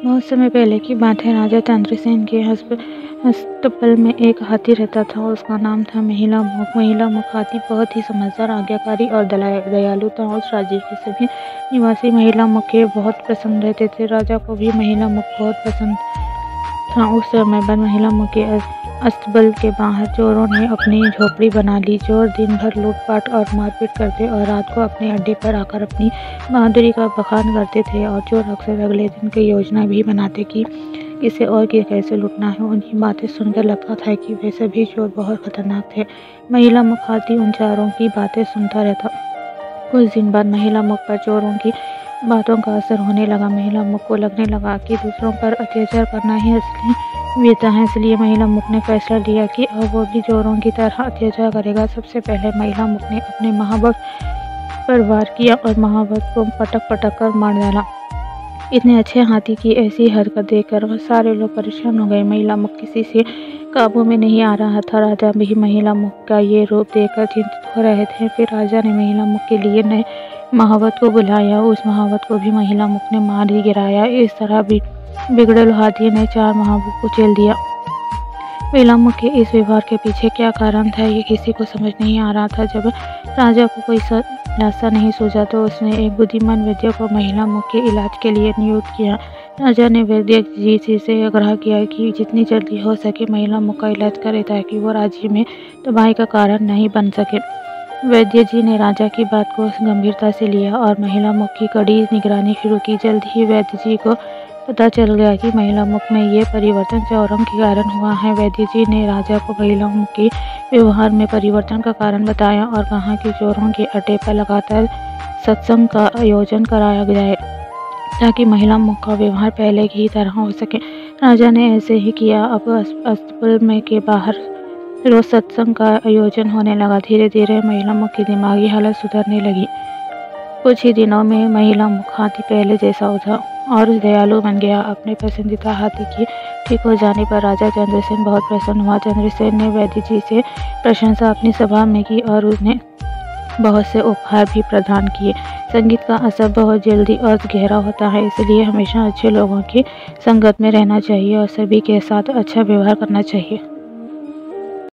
बहुत समय पहले की बात है। राजा चंद्रसेन के अस्तबल में एक हाथी रहता था। उसका नाम था महिलामुख। महिलामुख हाथी बहुत ही समझदार, आज्ञाकारी और दयालु था। उस राज्य के सभी निवासी महिलामुख के बहुत पसंद रहते थे। राजा को भी महिलामुख बहुत पसंद था। उस समय पर महिलामुख के अस्तबल के बाहर चोरों ने अपनी झोपड़ी बना ली। चोर दिन भर लूटपाट और मारपीट करते और रात को अपने अड्डे पर आकर अपनी बहादुरी का बखान करते थे। और चोर अक्सर अगले दिन की योजना भी बनाते कि किसे और कैसे लूटना है। उन्हीं बातें सुनकर लगता था कि वे सभी चोर बहुत खतरनाक थे। महिलामुख हाथी उन चारों की बातें सुनता रहता। कुछ दिन बाद महिलामुख पर चोरों की बातों का असर होने लगा। महिलामुख को लगने लगा कि दूसरों पर अत्याचार करना ही असली वीरता है। इसलिए महिलामुख ने फैसला लिया कि अब वो भी चोरों की तरह अत्याचार करेगा। सबसे पहले महिलामुख ने अपने महाबत पर वार किया और महाबत को पटक पटक कर मार डाला। इतने अच्छे हाथी की ऐसी हरकत देखकर सारे लोग परेशान हो गए। महिलामुख किसी से काबू में नहीं आ रहा था। राजा भी महिलामुख का ये रूप देखकर चिंतित हो रहे थे। फिर राजा ने महिलामुख के लिए नए महावत को बुलाया। उस महावत को भी महिलामुख ने मार ही गिराया। इस तरह भी बिगड़ेल हाथी ने 4 महावत को कुचल दिया। महिलामुख के इस व्यवहार के पीछे क्या कारण था, ये किसी को समझ नहीं आ रहा था। जब राजा को कोई रास्ता नहीं सूझा तो उसने एक बुद्धिमान वैद्य को महिलामुख के इलाज के लिए नियुक्त किया। राजा ने वैद्य जी से आग्रह किया कि जितनी जल्दी हो सके महिलामुख का इलाज करे ताकि वो राज्य में तबाही का कारण नहीं बन सके। वैद्य जी ने राजा की बात को गंभीरता से लिया और महिलामुख की कड़ी निगरानी शुरू की। जल्द ही वैद्य जी को पता चल गया कि महिलामुख में ये परिवर्तन चोरों के कारण हुआ है। वैद्य जी ने राजा को महिलामुख के व्यवहार में परिवर्तन का कारण बताया और कहा कि चोरों के अड्डे पर लगातार सत्संग का आयोजन कराया जाए ताकि महिलामुख का व्यवहार पहले की तरह हो सके। राजा ने ऐसे ही किया। अब अस्तबल में के बाहर रोज सत्संग का आयोजन होने लगा। धीरे धीरे महिलामुख की दिमागी हालत सुधरने लगी। कुछ ही दिनों में महिलामुख हाथी पहले जैसा उठा और दयालु बन गया। अपने पसंदीदा हाथी के ठीक हो जाने पर राजा चंद्रसेन बहुत प्रसन्न हुआ। चंद्रसेन ने वैद्य जी से प्रशंसा अपनी सभा में की और उन्हें बहुत से उपहार भी प्रदान किए। संगीत का असर बहुत जल्दी और गहरा होता है, इसलिए हमेशा अच्छे लोगों की संगत में रहना चाहिए और सभी के साथ अच्छा व्यवहार करना चाहिए।